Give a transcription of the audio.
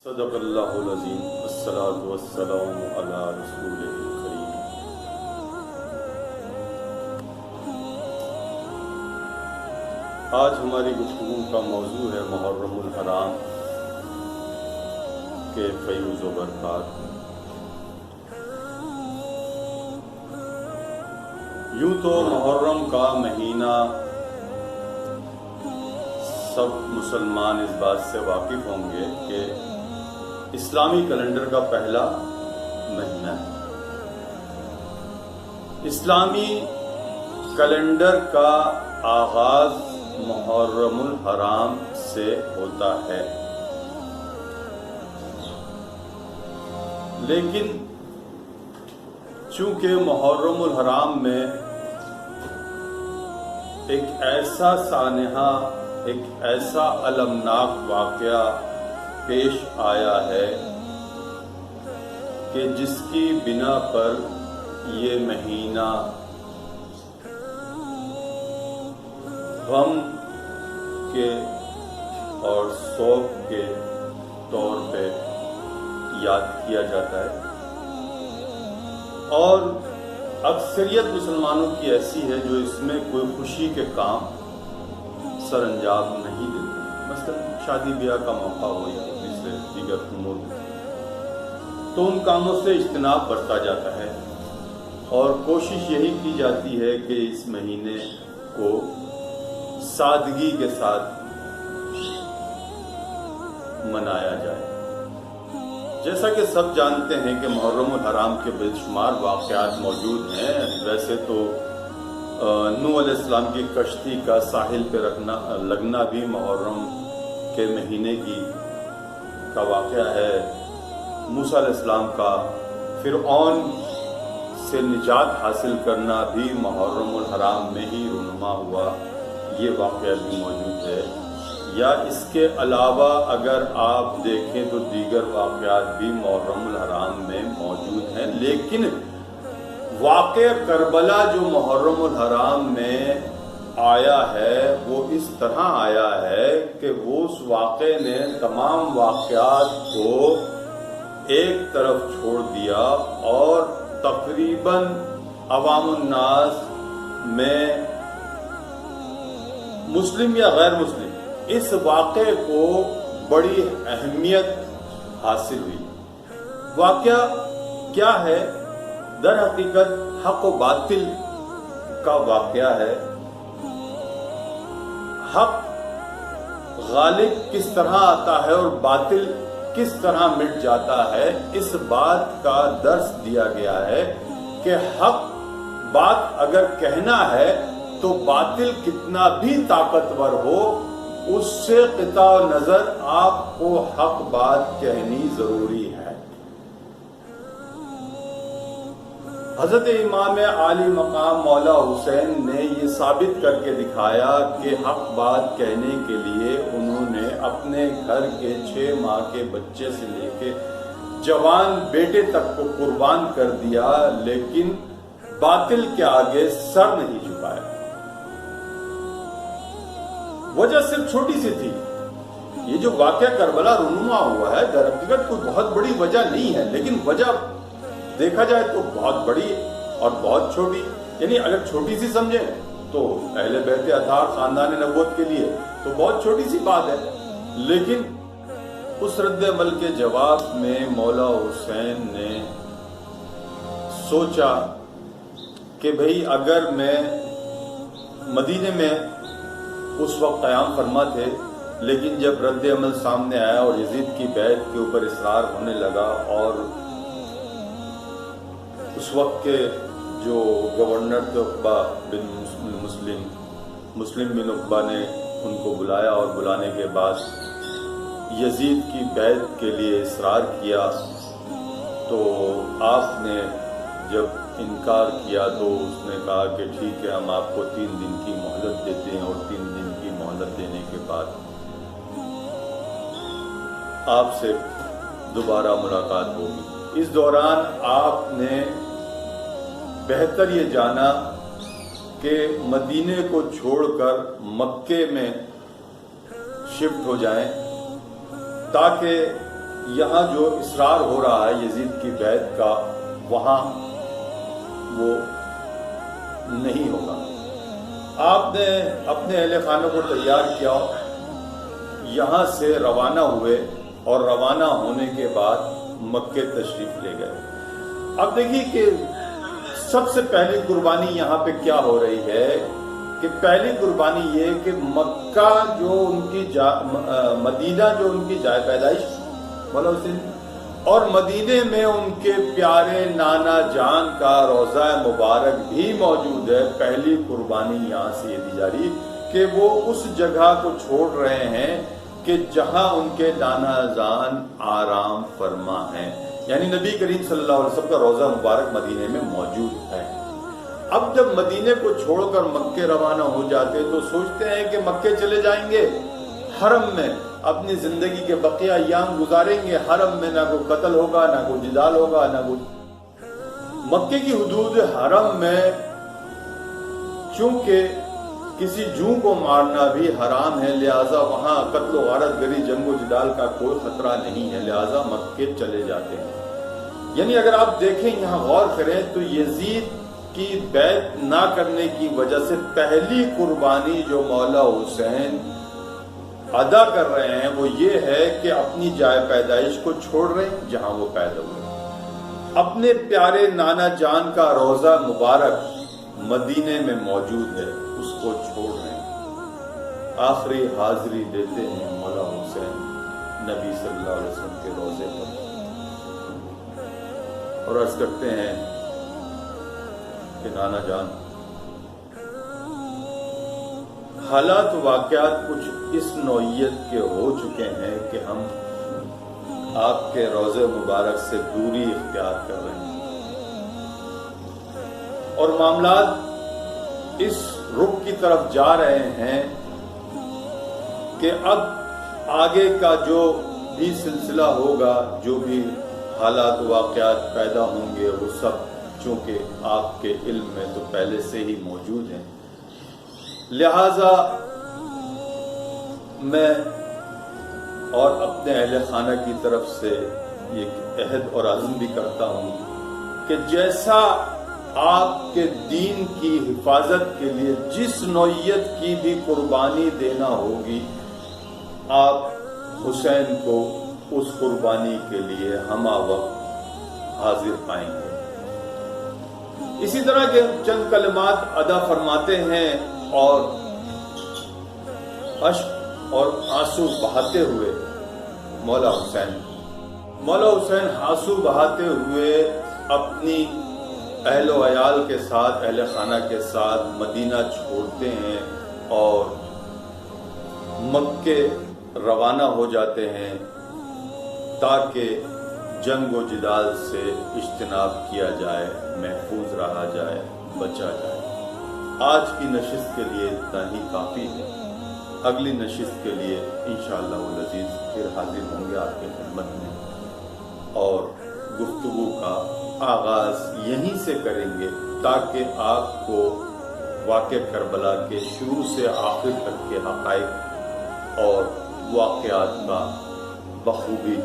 صدق اللہ العظیم والصلاۃ والسلام علی رسول الکریم۔ آج ہماری گفتگو کا موضوع ہے محرم الحرام کے فیوز و برکات۔ یوں تو محرم کا مہینہ سب مسلمان اس بات سے واقف ہوں گے کہ اسلامی کیلنڈر کا پہلا مہینہ ہے۔ اسلامی کیلنڈر کا آغاز محرم الحرام سے ہوتا ہے، لیکن چونکہ محرم الحرام میں ایک ایسا سانحہ، ایک ایسا المناک واقعہ پیش آیا ہے کہ جس کی بنا پر یہ مہینہ غم کے اور سوگ کے طور پہ یاد کیا جاتا ہے، اور اکثریت مسلمانوں کی ایسی ہے جو اس میں کوئی خوشی کے کام سر انجام نہیں دیتے، مثلا شادی بیاہ کا موقع ہو یا دیگر امور میں، تو ان کاموں سے اجتناب برتا جاتا ہے، اور کوشش یہی کی جاتی ہے کہ اس مہینے کو سادگی کے ساتھ منایا جائے۔ جیسا کہ سب جانتے ہیں کہ محرم الحرام کے بے شمار واقعات موجود ہیں۔ ویسے تو نوح علیہ السلام کی کشتی کا ساحل پہ لگنا بھی محرم کے مہینے کا واقعہ ہے۔ موسیٰ علیہ السلام کا فرعون سے نجات حاصل کرنا بھی محرم الحرام میں ہی رونما ہوا، یہ واقعہ بھی موجود ہے۔ یا اس کے علاوہ اگر آپ دیکھیں تو دیگر واقعات بھی محرم الحرام میں موجود ہیں، لیکن واقعہ کربلا جو محرم الحرام میں آیا ہے وہ اس طرح آیا ہے کہ وہ اس واقعے نے تمام واقعات کو ایک طرف چھوڑ دیا، اور تقریباً عوام الناس میں مسلم یا غیر مسلم اس واقعے کو بڑی اہمیت حاصل ہوئی۔ واقعہ کیا ہے؟ در حقیقت حق و باطل کا واقعہ ہے۔ حق غالب کس طرح آتا ہے اور باطل کس طرح مٹ جاتا ہے، اس بات کا درس دیا گیا ہے کہ حق بات اگر کہنا ہے تو باطل کتنا بھی طاقتور ہو، اس سے قطع نظر آپ کو حق بات کہنی ضروری ہے۔ حضرت امام عالی مقام مولا حسین نے یہ ثابت کر کے دکھایا کہ حق بات کہنے کے لیے انہوں نے اپنے گھر کے 6 ماہ کے بچے سے لے کے جوان بیٹے تک کو قربان کر دیا، لیکن باطل کے آگے سر نہیں جھکایا۔ وجہ صرف چھوٹی سی تھی۔ یہ جو واقعہ کربلا رونما ہوا ہے در حقیقت کوئی بہت بڑی وجہ نہیں ہے، لیکن وجہ دیکھا جائے تو بہت بڑی اور بہت چھوٹی، یعنی اگر چھوٹی سی سمجھیں تو اہل بیت اطہار خاندان نبوت کے لیے تو بہت چھوٹی سی بات ہے، لیکن اس رد عمل کے جواب میں مولا حسین نے سوچا کہ بھئی اگر میں مدینے میں اس وقت قیام فرما تھے، لیکن جب رد عمل سامنے آیا اور یزید کی بیعت کے اوپر اصرار ہونے لگا، اور اس وقت کے جو گورنر تھے عقبہ بن مسلم بن عقبہ نے ان کو بلایا، اور بلانے کے بعد یزید کی بیعت کے لیے اصرار کیا، تو آپ نے جب انکار کیا تو اس نے کہا کہ ٹھیک ہے، ہم آپ کو 3 دن کی مہلت دیتے ہیں، اور 3 دن کی مہلت دینے کے بعد آپ سے دوبارہ ملاقات ہوگی۔ اس دوران آپ نے بہتر یہ جانا کہ مدینے کو چھوڑ کر مکے میں شفٹ ہو جائیں، تاکہ یہاں جو اصرار ہو رہا ہے یزید کی بیعت کا وہاں وہ نہیں ہوگا۔ آپ نے اپنے اہل خانہ کو تیار کیا، یہاں سے روانہ ہوئے اور روانہ ہونے کے بعد مکے تشریف لے گئے۔ اب دیکھیے کہ سب سے پہلی قربانی یہاں پہ کیا ہو رہی ہے کہ پہلی قربانی یہ کہ مکہ جو ان کی مدینہ جو ان کی جائے پیدائش مولا حسین اور مدینے میں ان کے پیارے نانا جان کا روضہ مبارک بھی موجود ہے، پہلی قربانی یہاں سے یہ دی جا رہی کہ وہ اس جگہ کو چھوڑ رہے ہیں کہ جہاں ان کے نانا جان آرام فرما ہیں، یعنی نبی کریم صلی اللہ علیہ وسلم کا روضہ مبارک مدینے میں موجود ہے۔ اب جب مدینے کو چھوڑ کر مکے روانہ ہو جاتے تو سوچتے ہیں کہ مکے چلے جائیں گے، حرم میں اپنی زندگی کے بقیہ ایام گزاریں گے، حرم میں نہ کوئی قتل ہوگا، نہ کوئی جدال ہوگا، نہ کوئی مکے کی حدود حرم میں چونکہ کسی جوں کو مارنا بھی حرام ہے، لہٰذا وہاں قتل و غارت گری جنگ و جدال کا کوئی خطرہ نہیں ہے، لہٰذا مکے چلے جاتے ہیں۔ یعنی اگر آپ دیکھیں یہاں غور کریں تو یزید کی بیعت نہ کرنے کی وجہ سے پہلی قربانی جو مولا حسین ادا کر رہے ہیں وہ یہ ہے کہ اپنی جائے پیدائش کو چھوڑ رہے ہیں جہاں وہ پیدا ہوئے، اپنے پیارے نانا جان کا روضہ مبارک مدینے میں موجود ہے اس کو چھوڑ رہے ہیں، آخری حاضری دیتے ہیں مولا حسین نبی صلی اللہ علیہ وسلم کے روضے پر اور عرض کرتے ہیں کہ نانا جان حالات و واقعات کچھ اس نوعیت کے ہو چکے ہیں کہ ہم آپ کے روضے مبارک سے دوری اختیار کر رہے ہیں اور معاملات اس رخ کی طرف جا رہے ہیں کہ اب آگے کا جو بھی سلسلہ ہوگا، جو بھی حالات و واقعات پیدا ہوں گے وہ سب چونکہ آپ کے علم میں تو پہلے سے ہی موجود ہیں، لہذا میں اور اپنے اہل خانہ کی طرف سے یہ عہد اور عزم بھی کرتا ہوں کہ جیسا آپ کے دین کی حفاظت کے لیے جس نوعیت کی بھی قربانی دینا ہوگی آپ حسین کو اس قربانی کے لیے ہمہ وقت حاضر پائیں گے۔ اسی طرح کے چند کلمات ادا فرماتے ہیں اور اشک اور آنسو بہاتے ہوئے مولا حسین آنسو بہاتے ہوئے اپنی اہل و عیال کے ساتھ، اہل خانہ کے ساتھ مدینہ چھوڑتے ہیں اور مکے روانہ ہو جاتے ہیں تاکہ جنگ و جدال سے اجتناب کیا جائے، محفوظ رہا جائے، بچا جائے۔ آج کی نشست کے لیے اتنا ہی کافی ہے، اگلی نشست کے لیے انشاءاللہ العزیز پھر حاضر ہوں گے آپ کے خدمت میں اور گفتگو کا آغاز یہیں سے کریں گے تاکہ آپ کو واقعہ کربلا کے شروع سے آخر تک کے حقائق اور واقعات کا بخوبی